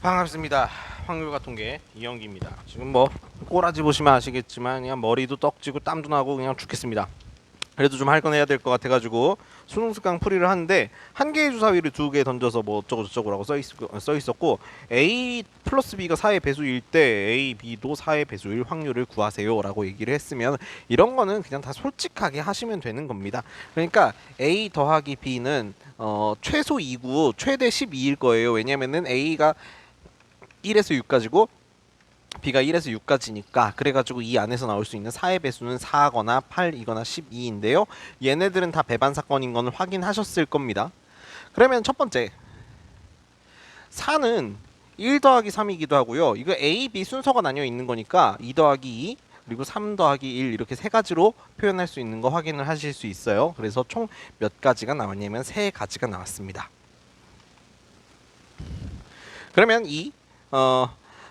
반갑습니다. 확률과 통계 이영기입니다. 지금 뭐 꼬라지 보시면 아시겠지만 그냥 머리도 떡지고 땀도 나고 그냥 죽겠습니다. 그래도 좀 할 건 해야 될 것 같아가지고 수능 특강 풀이를 하는데 한 개의 주사위를 두 개 던져서 뭐 어쩌고 저쩌고라고 써 있었고 A 플러스 B가 4의 배수일 때 A, B도 4의 배수일 확률을 구하세요라고 얘기를 했으면 이런 거는 그냥 다 솔직하게 하시면 되는 겁니다. 그러니까 A 더하기 B는 최소 2구 최대 12일 거예요. 왜냐면은 A가 1에서 6까지고 B가 1에서 6까지니까 그래가지고 이 안에서 나올 수 있는 4의 배수는 4거나 8이거나 12인데요. 얘네들은 다 배반 사건인 건 확인하셨을 겁니다. 그러면 첫 번째 4는 1 더하기 3이기도 하고요. 이거 A, B 순서가 나뉘어 있는 거니까 2 더하기 2 그리고 3 더하기 1 이렇게 세 가지로 표현할 수 있는 거 확인을 하실 수 있어요. 그래서 총 몇 가지가 나왔냐면 3가지가 나왔습니다. 그러면 이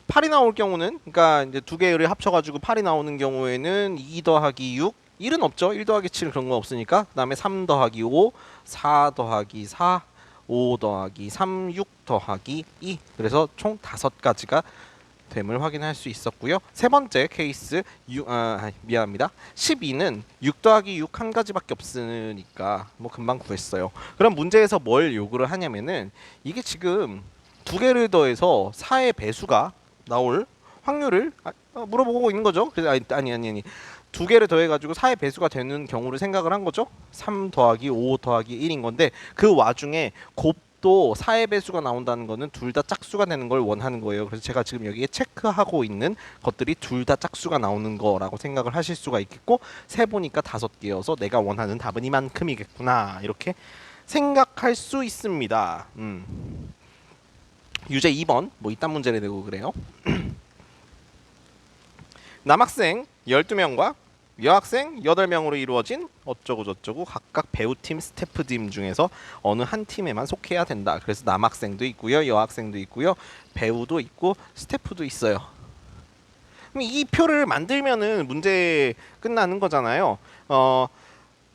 8이 나올 경우는 그러니까 이제 두 개를 합쳐가지고 8이 나오는 경우에는 2 더하기 6 1은 없죠. 1 더하기 7 그런 거 없으니까. 그 다음에 3 더하기 5 4 더하기 4 5 더하기 3 6 더하기 2 그래서 총 5가지가 됨을 확인할 수 있었고요. 세 번째 케이스 미안합니다. 12는 6 더하기 6 한 가지밖에 없으니까 뭐 금방 구했어요. 그럼 문제에서 뭘 요구를 하냐면은 이게 지금 두 개를 더해서 4의 배수가 나올 확률을 물어보고 있는 거죠. 그래서 아니. 두 개를 더해가지고 4의 배수가 되는 경우를 생각을 한 거죠. 3 더하기 5 더하기 1인 건데 그 와중에 곱도 4의 배수가 나온다는 거는 둘 다 짝수가 되는 걸 원하는 거예요. 그래서 제가 지금 여기에 체크하고 있는 것들이 둘 다 짝수가 나오는 거라고 생각을 하실 수가 있겠고 세 보니까 5개여서 내가 원하는 답은 이만큼이겠구나 이렇게 생각할 수 있습니다. 유제 2번 뭐 이딴 문제를 내고 그래요. 남학생 12명과 여학생 8명으로 이루어진 어쩌고 저쩌고 각각 배우팀 스태프팀 중에서 어느 한 팀에만 속해야 된다. 그래서 남학생도 있고요. 여학생도 있고요. 배우도 있고 스태프도 있어요. 그럼 이 표를 만들면은 문제 끝나는 거잖아요.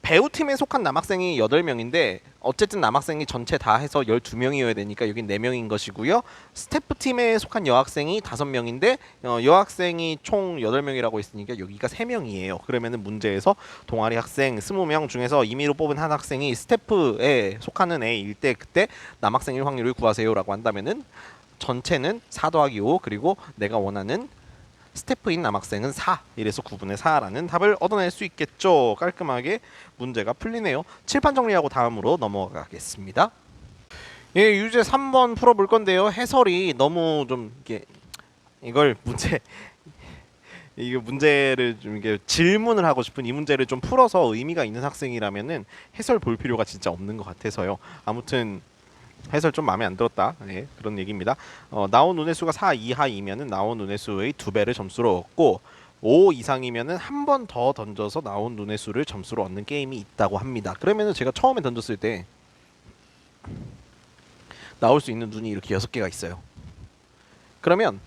배우팀에 속한 남학생이 8명인데 어쨌든 남학생이 전체 다 해서 12명이어야 되니까 여긴 4명인 것이고요. 스태프팀에 속한 여학생이 5명인데 여학생이 총 8명이라고 했으니까 여기가 3명이에요. 그러면은 문제에서 동아리 학생 20명 중에서 임의로 뽑은 한 학생이 스태프에 속하는 애일 때 그때 남학생일 확률을 구하세요라고 한다면은 전체는 4 더하기 5 그리고 내가 원하는 스태프인 남학생은 4 이래서 9분의 4라는 답을 얻어낼 수 있겠죠. 깔끔하게 문제가 풀리네요. 칠판 정리하고 다음으로 넘어가겠습니다. 예, 유제 3번 풀어볼 건데요. 해설이 너무 좀 이걸 이게 문제를 좀 이게 질문을 하고 싶은 이 문제를 좀 풀어서 의미가 있는 학생이라면은 해설 볼 필요가 진짜 없는 것 같아서요. 아무튼 해설 좀 마음에 안 들었다. 네, 그런 얘기입니다. 나온 눈의 수가 4 이하이면은 나온 눈의 수의 2배를 점수로 얻고 5 이상이면은 한 번 더 던져서 나온 눈의 수를 점수로 얻는 게임이 있다고 합니다. 그러면은 제가 처음에 던졌을 때 나올 수 있는 눈이 이렇게 6개가 있어요. 그러면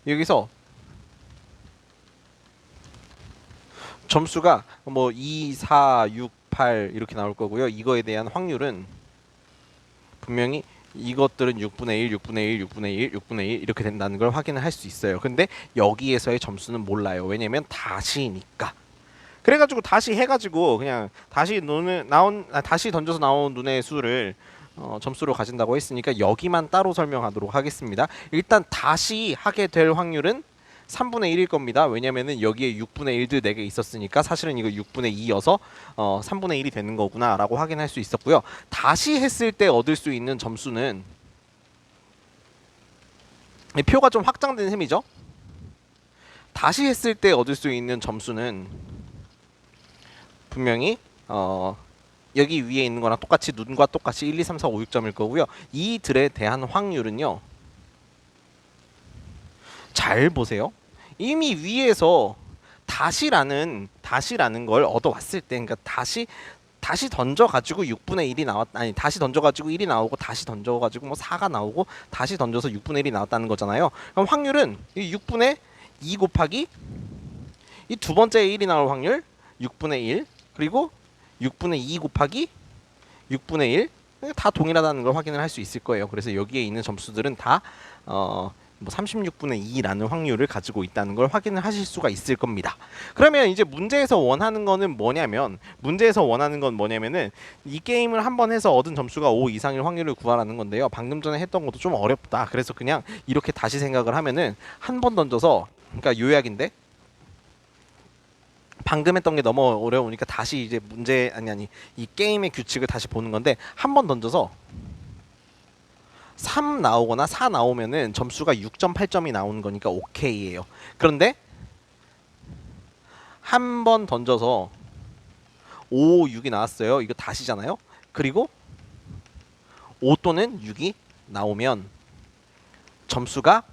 여기서 점수가 뭐 2, 4, 6, 8 이렇게 나올 거고요. 이거에 대한 확률은 분명히 이것들은 6분의 1, 6분의 1, 6분의 1, 6분의 1 이렇게 된다는 걸 확인을 할 수 있어요. 근데 여기에서의 점수는 몰라요. 왜냐면 다시니까. 그래가지고 다시 해가지고 그냥 다시 다시 던져서 나온 눈의 수를 점수로 가진다고 했으니까 여기만 따로 설명하도록 하겠습니다. 일단 다시 하게 될 확률은 3분의 1일 겁니다. 왜냐면은 여기에 6분의 1들 4개 있었으니까 사실은 이거 6분의 2여서 3분의 1이 되는 거구나 라고 확인할 수 있었고요. 다시 했을 때 얻을 수 있는 점수는 표가 좀 확장된 셈이죠. 다시 했을 때 얻을 수 있는 점수는 분명히 여기 위에 있는 거랑 똑같이 눈과 똑같이 1, 2, 3, 4, 5, 6점일 거고요. 이들에 대한 확률은요. 잘 보세요. 이미 위에서 다시라는 걸 얻어왔을 때, 그러니까 다시 던져가지고 6분의 1이 아니 다시 던져가지고 1이 나오고 다시 던져가지고 뭐 4가 나오고 다시 던져서 6분의 1이 나왔다는 거잖아요. 그럼 확률은 이 6분의 2 곱하기 이 두 번째 1이 나올 확률 6분의 1 그리고 6분의 2 곱하기 6분의 1 다 동일하다는 걸 확인을 할 수 있을 거예요. 그래서 여기에 있는 점수들은 다 뭐 36분의 2라는 확률을 가지고 있다는 걸 확인을 하실 수가 있을 겁니다. 그러면 이제 문제에서 원하는 거는 뭐냐면 이 게임을 한번 해서 얻은 점수가 5 이상일 확률을 구하라는 건데요. 방금 전에 했던 것도 좀 어렵다. 그래서 그냥 이렇게 다시 생각을 하면은 한 번 던져서, 그러니까 요약인데 방금 했던 게 너무 어려우니까 다시 이제 이 게임의 규칙을 다시 보는 건데, 한 번 던져서 3 나오거나 4 나오면은 점수가 6.8점이 나오는 거니까 오케이예요. 그런데 한 번 던져서 5, 6이 나왔어요. 이거 다시잖아요. 그리고 5 또는 6이 나오면 점수가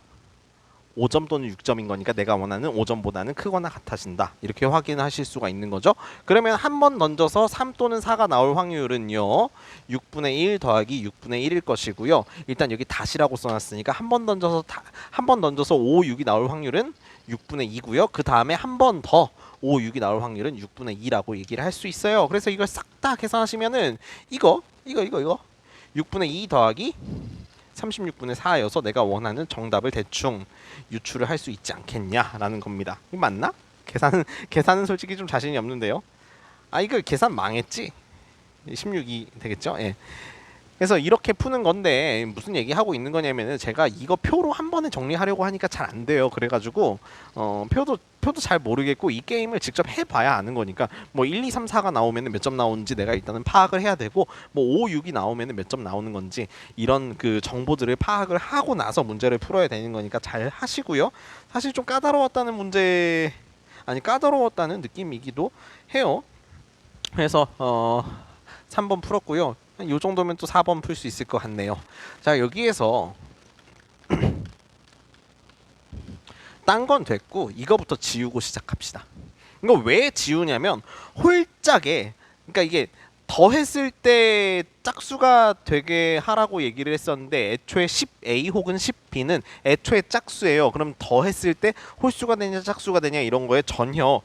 5점 또는 6점인 거니까 내가 원하는 5점보다는 크거나 같아진다. 이렇게 확인하실 수가 있는 거죠. 그러면 한 번 던져서 3 또는 4가 나올 확률은요, 6분의 1 더하기 6분의 1일 것이고요. 일단 여기 다시라고 써놨으니까 한 번 던져서 5, 6이 나올 확률은 6분의 2고요. 그 다음에 한 번 더 5, 6이 나올 확률은 6분의 2라고 얘기를 할 수 있어요. 그래서 이걸 싹 다 계산하시면은 이거 6분의 2 더하기 36분의 4여서 내가 원하는 정답을 대충 유추를 할 수 있지 않겠냐라는 겁니다. 이거 맞나? 계산은 솔직히 좀 자신이 없는데요. 이거 계산 망했지? 16이 되겠죠? 예. 그래서 이렇게 푸는 건데 무슨 얘기하고 있는 거냐면은, 제가 이거 표로 한 번에 정리하려고 하니까 잘 안 돼요. 그래가지고 표도 잘 모르겠고, 이 게임을 직접 해봐야 아는 거니까, 뭐 1, 2, 3, 4가 나오면은 몇 점 나오는지 내가 일단은 파악을 해야 되고, 뭐 5, 6이 나오면은 몇 점 나오는 건지 이런 그 정보들을 파악을 하고 나서 문제를 풀어야 되는 거니까 잘 하시고요. 사실 좀 까다로웠다는 느낌이기도 해요. 그래서 3번 풀었고요. 이 정도면 또 4번 풀 수 있을 것 같네요. 자, 여기에서 딴 건 됐고 이거부터 지우고 시작합시다. 이거 왜 지우냐면, 홀짝에, 그러니까 이게 더했을 때 짝수가 되게 하라고 얘기를 했었는데, 애초에 10a 혹은 10b는 애초에 짝수예요. 그럼 더했을 때 홀수가 되냐 짝수가 되냐 이런 거에 전혀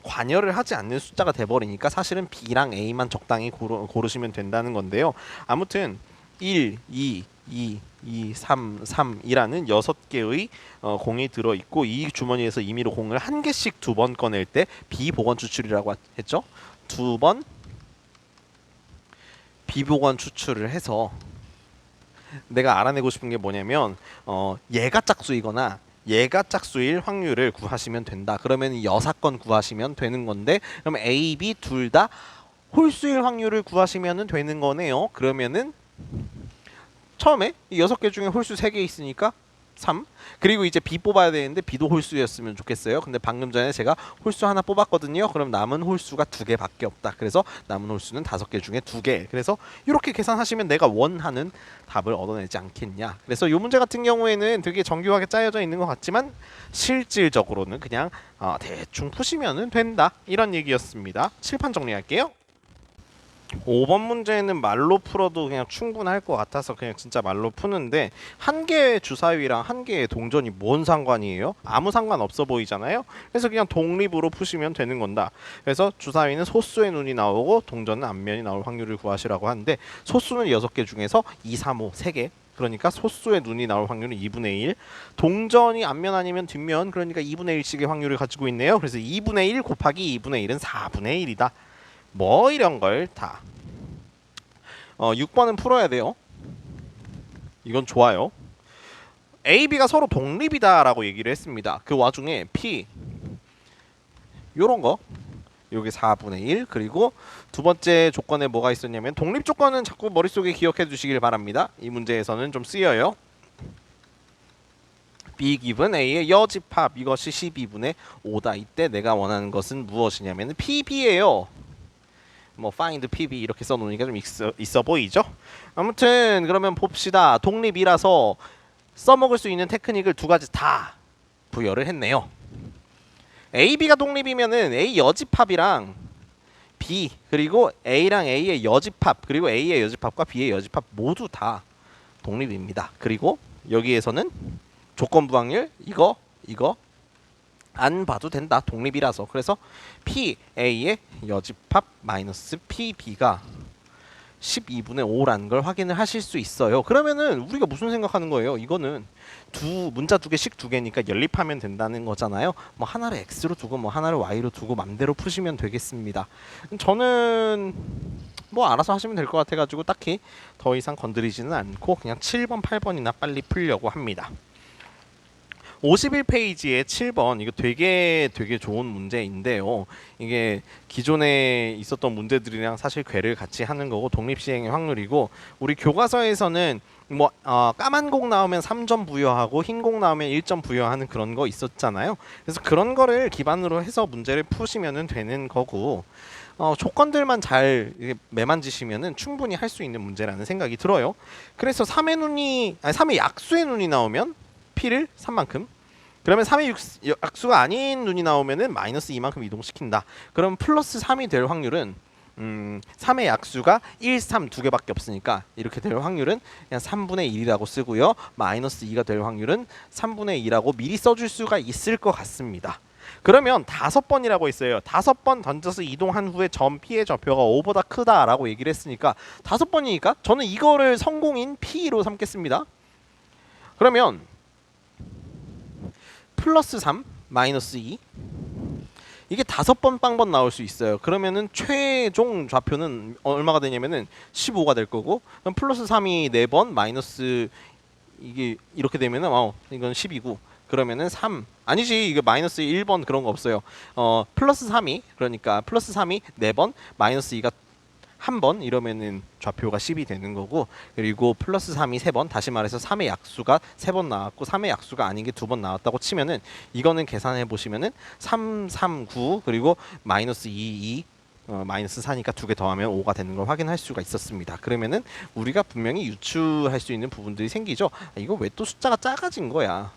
관여를 하지 않는 숫자가 돼버리니까 사실은 b랑 a만 적당히 고르시면 된다는 건데요. 아무튼 1, 2, 3, 3이라는 6개의 공이 들어있고, 이 주머니에서 임의로 공을 한 개씩 2번 꺼낼 때 비보건 추출이라고 했죠. 2번 비보건 추출을 해서 내가 알아내고 싶은 게 뭐냐면, 얘가 짝수이거나 얘가 짝수일 확률을 구하시면 된다. 그러면 6건 구하시면 되는 건데, 그럼 A, B 둘 다 홀수일 확률을 구하시면 되는 거네요. 그러면은 처음에 이 6개 중에 홀수 3개 있으니까 3. 그리고 이제 B 뽑아야 되는데 B도 홀수였으면 좋겠어요. 근데 방금 전에 제가 홀수 하나 뽑았거든요. 그럼 남은 홀수가 2개밖에 없다. 그래서 남은 홀수는 5개 중에 2개. 그래서 이렇게 계산하시면 내가 원하는 답을 얻어내지 않겠냐. 그래서 이 문제 같은 경우에는 되게 정교하게 짜여져 있는 것 같지만 실질적으로는 그냥 대충 푸시면 된다. 이런 얘기였습니다. 칠판 정리할게요. 5번 문제는 말로 풀어도 그냥 충분할 것 같아서 그냥 진짜 말로 푸는데, 한 개의 주사위랑 한 개의 동전이 뭔 상관이에요? 아무 상관 없어 보이잖아요. 그래서 그냥 독립으로 푸시면 되는 건다. 그래서 주사위는 소수의 눈이 나오고 동전은 앞면이 나올 확률을 구하시라고 하는데, 소수는 6개 중에서 2, 3, 5 3개. 그러니까 소수의 눈이 나올 확률은 2분의 1. 동전이 앞면 아니면 뒷면, 그러니까 2분의 1씩의 확률을 가지고 있네요. 그래서 2분의 1 곱하기 2분의 1은 4분의 1이다. 뭐 이런 걸 다 6번은 풀어야 돼요. 이건 좋아요. A, B가 서로 독립이다라고 얘기를 했습니다. 그 와중에 P 요런 거, 요게 4분의 1. 그리고 두 번째 조건에 뭐가 있었냐면, 독립 조건은 자꾸 머릿속에 기억해 두시길 바랍니다. 이 문제에서는 좀 쓰여요. B 기분 A의 여집합, 이것이 12분의 5다. 이때 내가 원하는 것은 무엇이냐면 PB예요. 뭐 find PB 이렇게 써놓으니까 좀 있어 보이죠? 아무튼 그러면 봅시다. 독립이라서 써먹을 수 있는 테크닉을 2가지 다 부여를 했네요. A, B가 독립이면은 A 여집합이랑 B, 그리고 A랑 A의 여집합, 그리고 A의 여집합과 B의 여집합 모두 다 독립입니다. 그리고 여기에서는 조건부 확률 이거 안 봐도 된다. 독립이라서. 그래서 PA의 여집합 마이너스 PB가 12분의 5라는 걸 확인을 하실 수 있어요. 그러면은 우리가 무슨 생각하는 거예요? 이거는 문자 두 개씩 두 개니까 연립하면 된다는 거잖아요. 뭐 하나를 x로 두고 뭐 하나를 y로 두고 맘대로 푸시면 되겠습니다. 저는 뭐 알아서 하시면 될 것 같아가지고 딱히 더 이상 건드리지는 않고 그냥 7번, 8번이나 빨리 풀려고 합니다. 51페이지에 7번 이거 되게 좋은 문제인데요. 이게 기존에 있었던 문제들이랑 사실 궤를 같이 하는 거고 독립시행의 확률이고 우리 교과서에서는 뭐 까만 공 나오면 3점 부여하고 흰 공 나오면 1점 부여하는 그런 거 있었잖아요. 그래서 그런 거를 기반으로 해서 문제를 푸시면 되는 거고 조건들만 잘 매만지시면은 충분히 할 수 있는 문제라는 생각이 들어요. 그래서 3의 약수의 눈이 나오면 P를 3만큼 그러면 3의 약수가 아닌 눈이 나오면은 마이너스 2만큼 이동시킨다. 그럼 플러스 3이 될 확률은 3의 약수가 1, 3 두 개밖에 없으니까 이렇게 될 확률은 그냥 3분의 1이라고 쓰고요. 마이너스 2가 될 확률은 3분의 2라고 미리 써줄 수가 있을 것 같습니다. 그러면 5번이라고 있어요. 5번 던져서 이동한 후에 점 P의 좌표가 5보다 크다라고 얘기를 했으니까 5번이니까 저는 이거를 성공인 P로 삼겠습니다. 그러면 플러스 3, 마이너스 2 이게 5번 빵번 나올 수 있어요. 그러면은 최종 좌표는 얼마가 되냐면은 15가 될 거고 그럼 플러스 3이 4번 마이너스 이게 이렇게 되면은 이건 10이고 그러면은 3 아니지 이게 마이너스 1번 그런 거 없어요. 플러스 3이 그러니까 플러스 3이 4번 마이너스 2가 한 번 이러면은 좌표가 10이 되는 거고 그리고 플러스 3이 3번 다시 말해서 3의 약수가 3번 나왔고 3의 약수가 아닌 게 2번 나왔다고 치면은 이거는 계산해 보시면은 3, 3, 9 그리고 마이너스 2, 2 마이너스 4니까 두 개 더하면 5가 되는 걸 확인할 수가 있었습니다. 그러면은 우리가 분명히 유추할 수 있는 부분들이 생기죠. 이거 왜 또 숫자가 작아진 거야?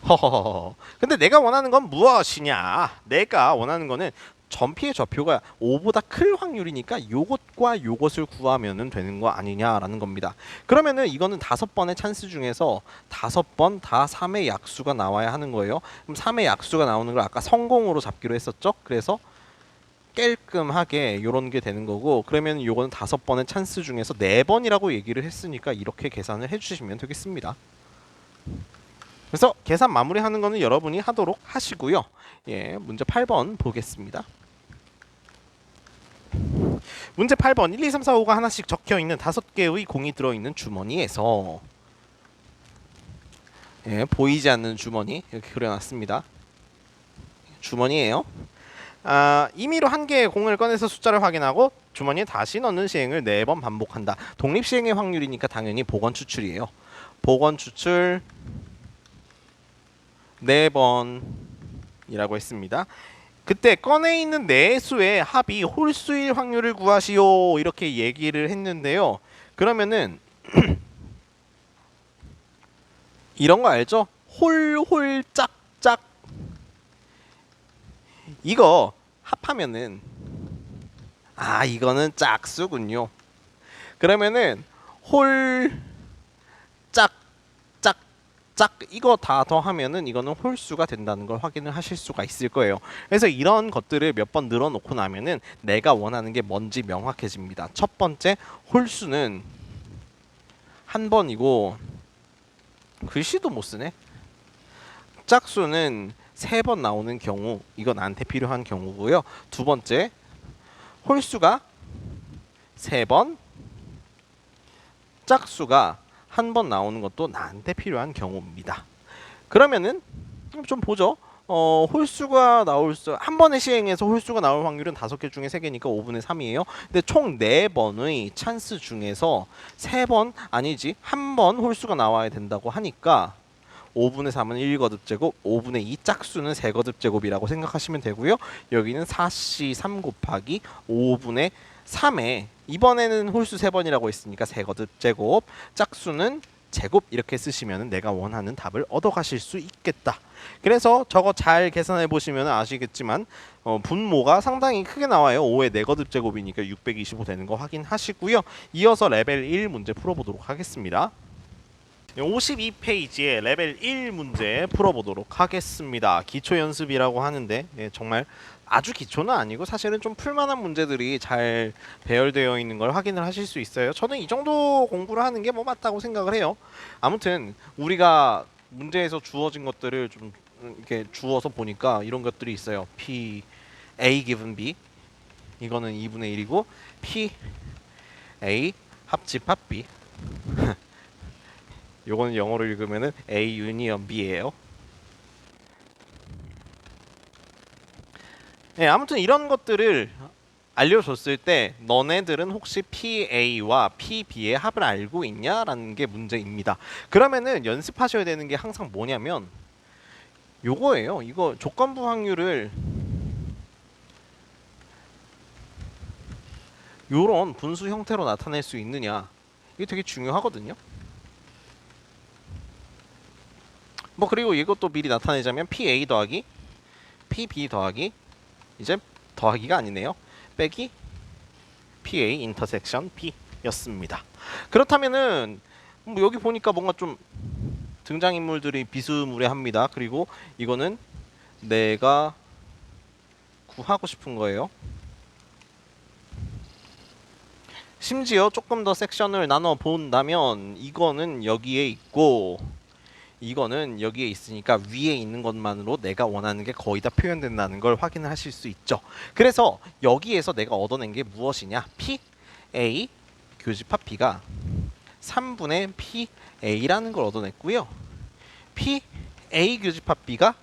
허허허. 근데 내가 원하는 건 무엇이냐? 내가 원하는 거는 점피의 좌표가 5보다 클 확률이니까 요것과 요것을 구하면 되는 거 아니냐라는 겁니다. 그러면은 이거는 5번의 찬스 중에서 5번 다 3의 약수가 나와야 하는 거예요. 그럼 3의 약수가 나오는 걸 아까 성공으로 잡기로 했었죠? 그래서 깔끔하게 요런 게 되는 거고 그러면 요거는 5번의 찬스 중에서 4번이라고 얘기를 했으니까 이렇게 계산을 해주시면 되겠습니다. 그래서 계산 마무리하는 거는 여러분이 하도록 하시고요. 예, 문제 8번 보겠습니다. 문제 8번 1, 2, 3, 4, 5가 하나씩 적혀있는 5개의 공이 들어있는 주머니에서 보이지 않는 주머니 이렇게 그려놨습니다. 주머니예요. 임의로 한 개의 공을 꺼내서 숫자를 확인하고 주머니에 다시 넣는 시행을 4번 반복한다. 독립시행의 확률이니까 당연히 복원 추출이에요. 복원 추출 4번이라고 했습니다. 그때 꺼내 있는 네 수의 합이 홀수일 확률을 구하시오 이렇게 얘기를 했는데요. 그러면은 이런 거 알죠? 홀 짝짝 이거 합하면은 이거는 짝수군요. 그러면은 홀 짝 이거 다 더하면은 이거는 홀수가 된다는 걸 확인을 하실 수가 있을 거예요. 그래서 이런 것들을 몇 번 늘어놓고 나면은 내가 원하는 게 뭔지 명확해집니다. 첫 번째 홀수는 한 번이고 글씨도 못 쓰네. 짝수는 3번 나오는 경우 이건 나한테 필요한 경우고요. 두 번째 홀수가 3번 짝수가 한 번 나오는 것도 나한테 필요한 경우입니다. 그러면은 좀 보죠. 홀수가 나올 한 번의 시행에서 홀수가 나올 확률은 5개 중에 3개니까 5분의 3이에요. 근데 총 4번의 찬스 중에서 3번 아니지 한 번 홀수가 나와야 된다고 하니까 5분의 3은 1거듭제곱, 5분의 2 짝수는 3거듭제곱이라고 생각하시면 되고요. 여기는 4C 3 곱하기 5분의 3에 이번에는 홀수 3번이라고 했으니까 3거듭제곱, 짝수는 제곱 이렇게 쓰시면 내가 원하는 답을 얻어가실 수 있겠다. 그래서 저거 잘 계산해 보시면 아시겠지만 분모가 상당히 크게 나와요. 5의 4거듭제곱이니까 625 되는 거 확인하시고요. 이어서 레벨 1 문제 풀어보도록 하겠습니다. 52페이지의 레벨 1 문제 풀어보도록 하겠습니다. 기초 연습이라고 하는데 정말 아주 기초는 아니고 사실은 좀 풀만한 문제들이 잘 배열되어 있는 걸 확인을 하실 수 있어요. 저는 이 정도 공부를 하는 게 뭐 맞다고 생각을 해요. 아무튼 우리가 문제에서 주어진 것들을 좀 이렇게 주어서 보니까 이런 것들이 있어요. P A given B 이거는 2분의 1이고 P A 합집합 B 요거는 영어로 읽으면은 A 유니언 B예요. 네, 아무튼 이런 것들을 알려줬을 때 너네들은 혹시 PA와 PB의 합을 알고 있냐라는 게 문제입니다. 그러면은 연습하셔야 되는 게 항상 뭐냐면 요거예요. 이거 조건부 확률을 요런 분수 형태로 나타낼 수 있느냐 이게 되게 중요하거든요. 뭐 그리고 이것도 미리 나타내자면 PA 더하기 PB 더하기 이제 더하기가 아니네요. 빼기 PA 인터섹션 B였습니다. 그렇다면은 뭐 여기 보니까 뭔가 좀 등장인물들이 비스무리합니다. 그리고 이거는 내가 구하고 싶은 거예요. 심지어 조금 더 섹션을 나눠 본다면 이거는 여기에 있고 이거는 여기에 있으니까 위에 있는 것만으로 내가 원하는 게 거의 다 표현된다는 걸 확인을 하실 수 있죠. 그래서 여기에서 내가 얻어낸 게 무엇이냐? P, A, 교집합 B가 3분의 P, A라는 걸 얻어냈고요. P, A 교집합 B가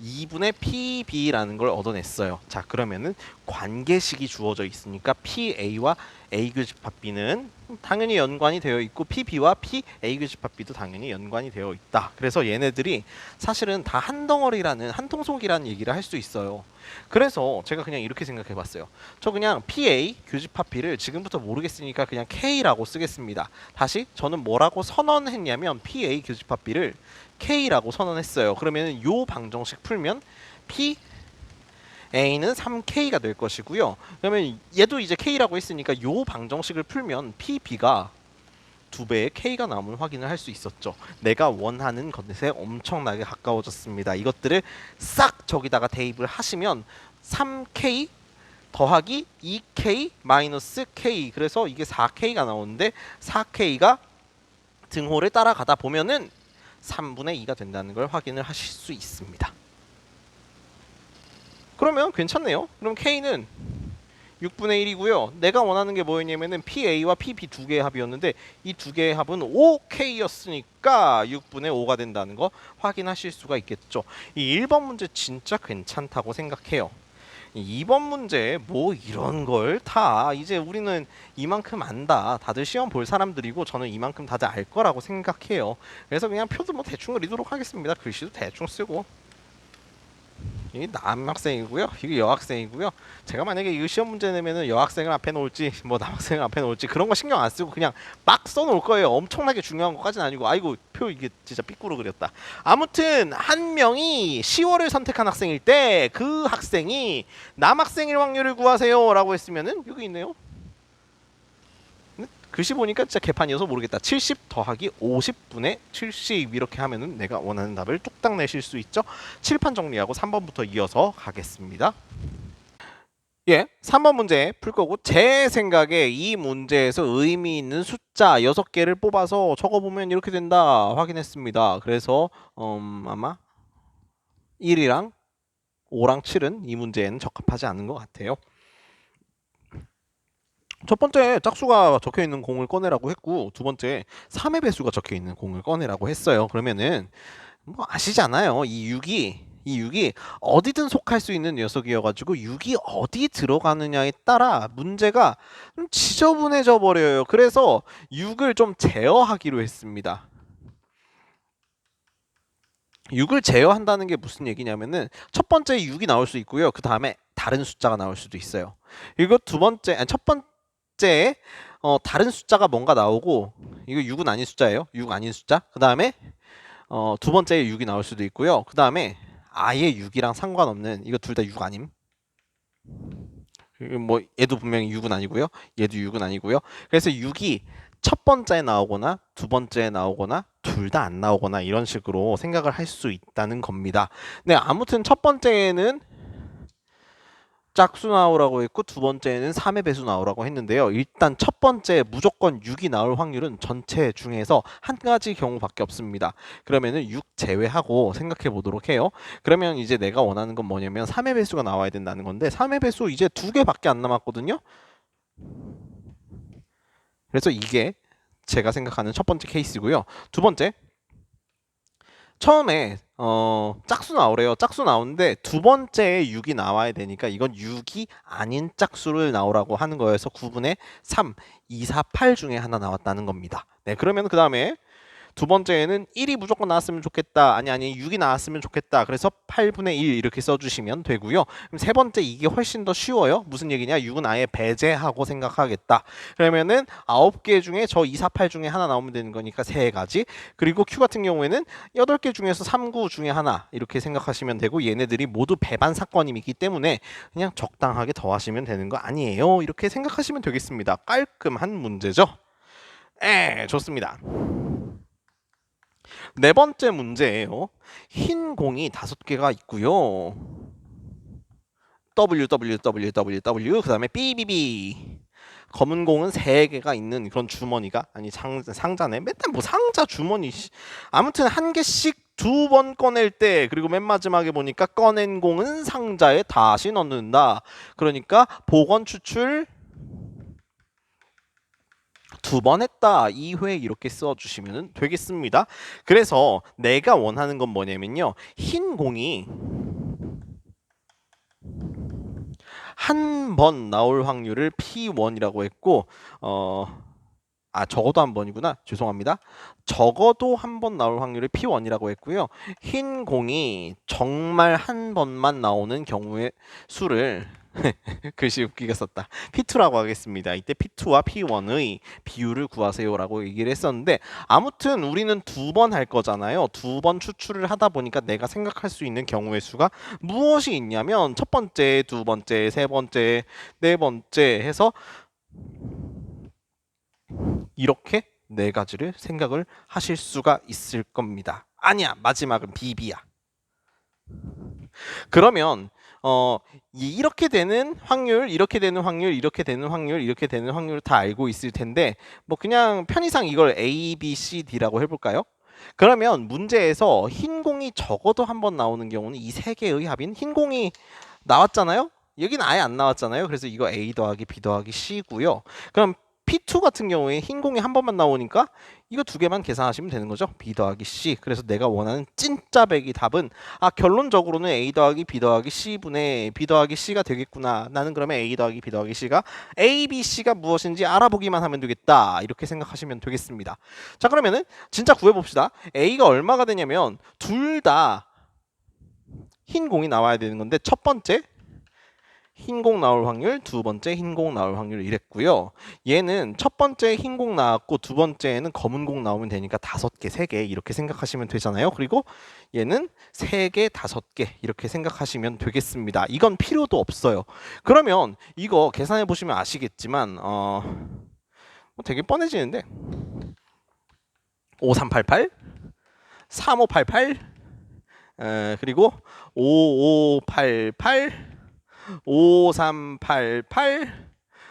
2분의 PB라는 걸 얻어냈어요. 자, 그러면은 관계식이 주어져 있으니까 PA와 A 교집합 B는 당연히 연관이 되어 있고 PB와 PA 교집합 B도 당연히 연관이 되어 있다. 그래서 얘네들이 사실은 다 한 덩어리라는 한 통속이라는 얘기를 할 수 있어요. 그래서 제가 그냥 이렇게 생각해 봤어요. 저 그냥 PA 교집합 B를 지금부터 모르겠으니까 그냥 K라고 쓰겠습니다. 다시 저는 뭐라고 선언했냐면 PA 교집합 B를 K라고 선언했어요. 그러면 요 방정식 풀면 P A는 3K가 될 것이고요. 그러면 얘도 이제 K라고 했으니까 요 방정식을 풀면 PB가 2배의 K가 나오면 확인을 할 수 있었죠. 내가 원하는 것에 엄청나게 가까워졌습니다. 이것들을 싹 저기다가 대입을 하시면 3K 더하기 2K 마이너스 K 그래서 이게 4K가 나오는데 4K가 등호를 따라가다 보면은 3분의 2가 된다는 걸 확인을 하실 수 있습니다. 그러면 괜찮네요. 그럼 K는 6분의 1이고요. 내가 원하는 게 뭐였냐면은 PA와 PB 두 개의 합이었는데 이 두 개의 합은 5K였으니까 6분의 5가 된다는 거 확인하실 수가 있겠죠. 이 1번 문제 진짜 괜찮다고 생각해요. 2번 문제 뭐 이런 걸 다 이제 우리는 이만큼 안다. 다들 시험 볼 사람들이고 저는 이만큼 다들 알 거라고 생각해요. 그래서 그냥 표도 뭐 대충 그리도록 하겠습니다. 글씨도 대충 쓰고. 이 남학생이고요. 이게 여학생이고요. 제가 만약에 이 시험 문제 내면은 여학생을 앞에 놓을지 뭐 남학생을 앞에 놓을지 그런 거 신경 안 쓰고 그냥 막 써놓을 거예요. 엄청나게 중요한 것까지는 아니고 아이고 표 이게 진짜 삐꾸로 그렸다. 아무튼 한 명이 10월을 선택한 학생일 때 그 학생이 남학생일 확률을 구하세요라고 했으면은 여기 있네요. 글씨 보니까 진짜 개판이어서 모르겠다. 70 더하기 50분의 70 이렇게 하면은 내가 원하는 답을 뚝딱 내실 수 있죠. 칠판 정리하고 3번부터 이어서 가겠습니다. 예, 3번 문제 풀 거고 제 생각에 이 문제에서 의미 있는 숫자 6개를 뽑아서 적어보면 이렇게 된다 확인했습니다. 그래서 아마 1이랑 5랑 7은 이 문제에는 적합하지 않은 것 같아요. 첫 번째 짝수가 적혀 있는 공을 꺼내라고 했고 두 번째 3의 배수가 적혀 있는 공을 꺼내라고 했어요. 그러면은 뭐 아시잖아요. 이6이 어디든 속할 수 있는 녀석이어가지고 6이 어디 들어가느냐에 따라 문제가 좀 지저분해져 버려요. 그래서 6을 좀 제어하기로 했습니다. 6을 제어한다는 게 무슨 얘기냐면은 첫 번째 6이 나올 수 있고요. 그 다음에 다른 숫자가 나올 수도 있어요. 이거 두 번째, 아니 첫 번째 다른 숫자가 뭔가 나오고 이거 6은 아닌 숫자예요. 6 아닌 숫자. 그 다음에 두 번째에 6이 나올 수도 있고요. 그 다음에 아예 6이랑 상관없는 이거 둘 다 6 아님. 뭐 얘도 분명히 6은 아니고요. 얘도 6은 아니고요. 그래서 6이 첫 번째에 나오거나 두 번째에 나오거나 둘 다 안 나오거나 이런 식으로 생각을 할 수 있다는 겁니다. 네, 아무튼 첫 번째에는 짝수 나오라고 했고 두 번째는 3의 배수 나오라고 했는데요. 일단 첫 번째 무조건 6이 나올 확률은 전체 중에서 한 가지 경우밖에 없습니다. 그러면은 6 제외하고 생각해 보도록 해요. 그러면 이제 내가 원하는 건 뭐냐면 3의 배수가 나와야 된다는 건데 3의 배수 이제 두 개밖에 안 남았거든요. 그래서 이게 제가 생각하는 첫 번째 케이스고요. 두 번째, 처음에 짝수 나오래요. 짝수 나오는데 두 번째에 6이 나와야 되니까 이건 6이 아닌 짝수를 나오라고 하는 거여서 9분의 3, 2, 4, 8 중에 하나 나왔다는 겁니다. 네, 그러면 그 다음에 두 번째에는 1이 무조건 나왔으면 좋겠다. 아니 6이 나왔으면 좋겠다. 그래서 8분의 1 이렇게 써주시면 되고요. 그럼 세 번째 이게 훨씬 더 쉬워요. 무슨 얘기냐? 6은 아예 배제하고 생각하겠다. 그러면은 9개 중에 저 2, 4, 8 중에 하나 나오면 되는 거니까 세 가지. 그리고 Q 같은 경우에는 8개 중에서 3, 9 중에 하나 이렇게 생각하시면 되고 얘네들이 모두 배반 사건이기 때문에 그냥 적당하게 더하시면 되는 거 아니에요. 이렇게 생각하시면 되겠습니다. 깔끔한 문제죠. 좋습니다. 네 번째 문제예요. 흰 공이 5개가 있고요. W 그다음에 BBB. 검은 공은 3개가 있는 그런 주머니가 아니 상자네. 맨날 뭐 상자 주머니. 아무튼 한 개씩 두 번 꺼낼 때 그리고 맨 마지막에 보니까 꺼낸 공은 상자에 다시 넣는다. 그러니까 복원 추출 두 번 했다. 2회 이렇게 써주시면 되겠습니다. 그래서 내가 원하는 건 뭐냐면요. 흰 공이 한 번 나올 확률을 P1이라고 했고 적어도 한 번이구나. 죄송합니다. 적어도 한 번 나올 확률을 P1이라고 했고요. 흰 공이 정말 한 번만 나오는 경우의 수를 글씨 웃기게 썼다. P2라고 하겠습니다. 이때 P2와 P1의 비율을 구하세요라고 얘기를 했었는데 아무튼 우리는 두 번 할 거잖아요. 두 번 추출을 하다 보니까 내가 생각할 수 있는 경우의 수가 무엇이 있냐면 첫 번째, 두 번째, 세 번째, 네 번째 해서 이렇게 네 가지를 생각을 하실 수가 있을 겁니다. 아니야, 마지막은 BB야. 그러면 이렇게 되는 확률, 이렇게 되는 확률, 이렇게 되는 확률, 이렇게 되는 확률을 다 알고 있을 텐데 뭐 그냥 편의상 이걸 A, B, C, D라고 해볼까요? 그러면 문제에서 흰 공이 적어도 한 번 나오는 경우는 이 세 개의 합인 흰 공이 나왔잖아요? 여기는 아예 안 나왔잖아요. 그래서 이거 A 더하기 B 더하기 C고요. 그럼 P2 같은 경우에 흰 공이 한 번만 나오니까 이거 두 개만 계산하시면 되는 거죠. B 더하기 C. 그래서 내가 원하는 찐짜 배기 답은 결론적으로는 A 더하기 B 더하기 C분의 B 더하기 C가 되겠구나. 나는 그러면 A 더하기 B 더하기 C가 A, B, C가 무엇인지 알아보기만 하면 되겠다. 이렇게 생각하시면 되겠습니다. 자, 그러면은 진짜 구해봅시다. A가 얼마가 되냐면 둘 다 흰 공이 나와야 되는 건데 첫 번째 흰 공 나올 확률, 두 번째 흰 공 나올 확률 이랬고요. 얘는 첫 번째 흰 공 나왔고 두 번째는 검은 공 나오면 되니까 5개, 3개 이렇게 생각하시면 되잖아요. 그리고 얘는 3개, 5개 이렇게 생각하시면 되겠습니다. 이건 필요도 없어요. 그러면 이거 계산해 보시면 아시겠지만 뭐 되게 뻔해지는데 5388, 3588 그리고 5588 5388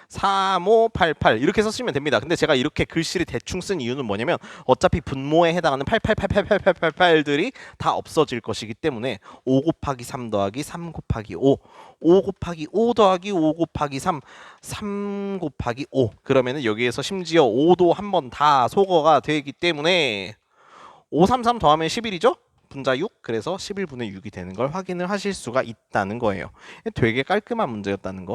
3588 이렇게 쓰시면 됩니다. 근데 제가 이렇게 글씨를 대충 쓴 이유는 뭐냐면 어차피 분모에 해당하는 88888888들이 다 없어질 것이기 때문에 5 곱하기 3 더하기 3 곱하기 5 5 곱하기 5 더하기 5 곱하기 3 3 곱하기 5 그러면은 여기에서 심지어 5도 한 번 다 소거가 되기 때문에 533 더하면 11이죠? 분자 6 그래서 11분의 6이 되는 걸 확인을 하실 수가 있다는 거예요. 되게 깔끔한 문제였다는 거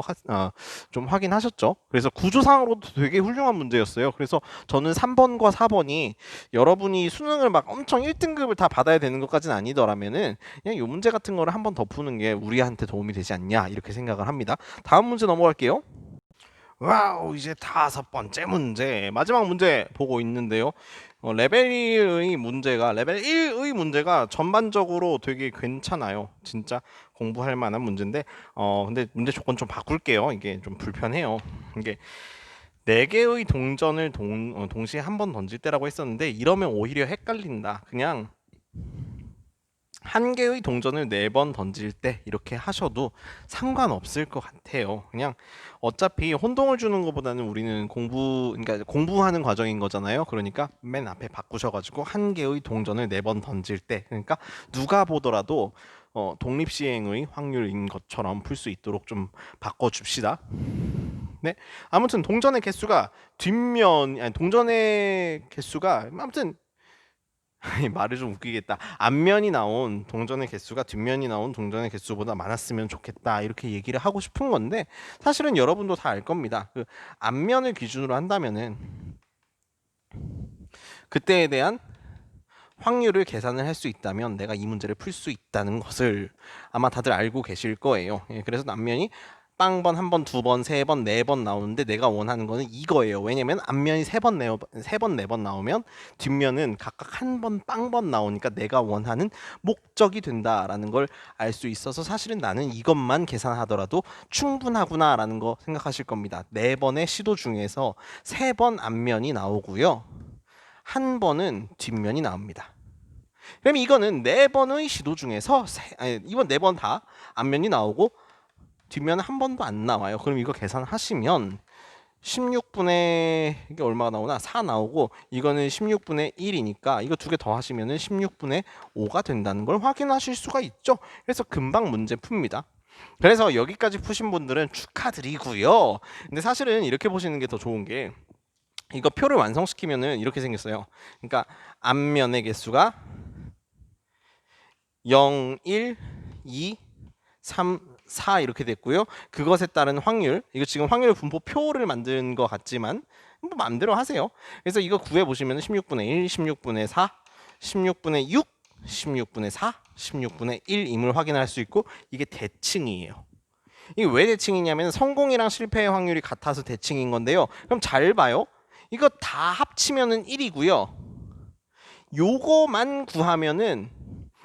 좀 확인하셨죠? 그래서 구조상으로도 되게 훌륭한 문제였어요. 그래서 저는 3번과 4번이 여러분이 수능을 막 엄청 1등급을 다 받아야 되는 것까지는 아니더라면은 그냥 이 문제 같은 거를 한 번 더 푸는 게 우리한테 도움이 되지 않냐 이렇게 생각을 합니다. 다음 문제 넘어갈게요. 와우, 이제 5번째 문제 마지막 문제 보고 있는데요. 레벨 1의 문제가 전반적으로 되게 괜찮아요. 진짜 공부할 만한 문제인데 근데 문제 조건 좀 바꿀게요. 이게 좀 불편해요. 이게 4개의 동전을 동시에 한 번 던질 때라고 했었는데 이러면 오히려 헷갈린다. 그냥 한 개의 동전을 4번 던질 때 이렇게 하셔도 상관없을 것 같아요. 그냥 어차피 혼동을 주는 것보다는 우리는 그러니까 공부하는 과정인 거잖아요. 그러니까 맨 앞에 바꾸셔가지고 한 개의 동전을 4번 던질 때, 그러니까 누가 보더라도 독립시행의 확률인 것처럼 풀 수 있도록 좀 바꿔줍시다. 네, 아무튼 동전의 개수가 아무튼 말을 좀 웃기겠다. 앞면이 나온 동전의 개수가 뒷면이 나온 동전의 개수보다 많았으면 좋겠다. 이렇게 얘기를 하고 싶은 건데 사실은 여러분도 다 알 겁니다. 그 앞면을 기준으로 한다면은 그때에 대한 확률을 계산을 할 수 있다면 내가 이 문제를 풀 수 있다는 것을 아마 다들 알고 계실 거예요. 예, 그래서 앞면이 빵번, 한 번, 두 번, 세 번, 네 번 나오는데 내가 원하는 거는 이거예요. 왜냐면 앞면이 세 번, 네 번 나오면 뒷면은 각각 한 번, 빵번 나오니까 내가 원하는 목적이 된다라는 걸 알 수 있어서 사실은 나는 이것만 계산하더라도 충분하구나라는 거 생각하실 겁니다. 네 번의 시도 중에서 세 번 앞면이 나오고요. 한 번은 뒷면이 나옵니다. 그럼 이거는 네 번의 시도 중에서 이번 네 번 다 앞면이 나오고 뒷면은 한 번도 안 나와요. 그럼 이거 계산하시면 16분의 이게 얼마가 나오나? 4 나오고 이거는 16분의 1이니까 이거 두 개 더 하시면은 16분의 5가 된다는 걸 확인하실 수가 있죠. 그래서 금방 문제 풉니다. 그래서 여기까지 푸신 분들은 축하드리고요. 근데 사실은 이렇게 보시는 게 더 좋은 게 이거 표를 완성시키면은 이렇게 생겼어요. 그러니까 앞면의 개수가 0, 1, 2, 3, 4 이렇게 됐고요. 그것에 따른 확률, 이거 지금 확률 분포표를 만든 것 같지만 뭐 마음대로 하세요. 그래서 이거 구해 보시면 16분의 1, 16분의 4, 16분의 6, 16분의 4, 16분의 1임을 확인할 수 있고 이게 대칭이에요. 이게 왜 대칭이냐면 성공이랑 실패의 확률이 같아서 대칭인 건데요. 그럼 잘 봐요. 이거 다 합치면은 1이고요. 요거만 구하면은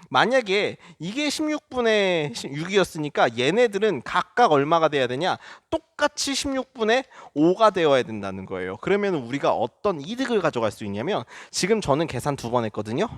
만약에 이게 16분의 6이었으니까 얘네들은 각각 얼마가 돼야 되냐? 똑같이 16분의 5가 되어야 된다는 거예요. 그러면 우리가 어떤 이득을 가져갈 수 있냐면 지금 저는 계산 2번 했거든요.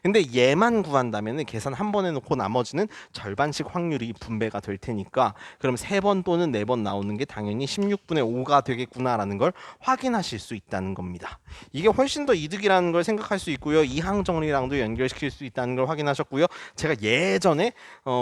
근데 얘만 구한다면 계산 한 번 해놓고 나머지는 절반씩 확률이 분배가 될 테니까 그럼 3번 또는 4번 나오는 게 당연히 16분의 5가 되겠구나라는 걸 확인하실 수 있다는 겁니다. 이게 훨씬 더 이득이라는 걸 생각할 수 있고요. 이항 정리랑도 연결시킬 수 있다는 걸 확인하셨고요. 제가 예전에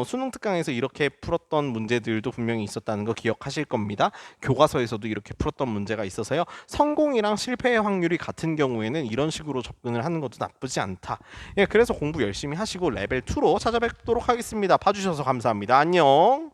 수능 특강에서 이렇게 풀었던 문제들도 분명히 있었다는 거 기억하실 겁니다. 교과서에서도 이렇게 풀었던 문제가 있어서요. 성공이랑 실패의 확률이 같은 경우에는 이런 식으로 접근을 하는 것도 나쁘지 않다. 예, 그래서 공부 열심히 하시고 레벨 2로 찾아뵙도록 하겠습니다. 봐주셔서 감사합니다. 안녕.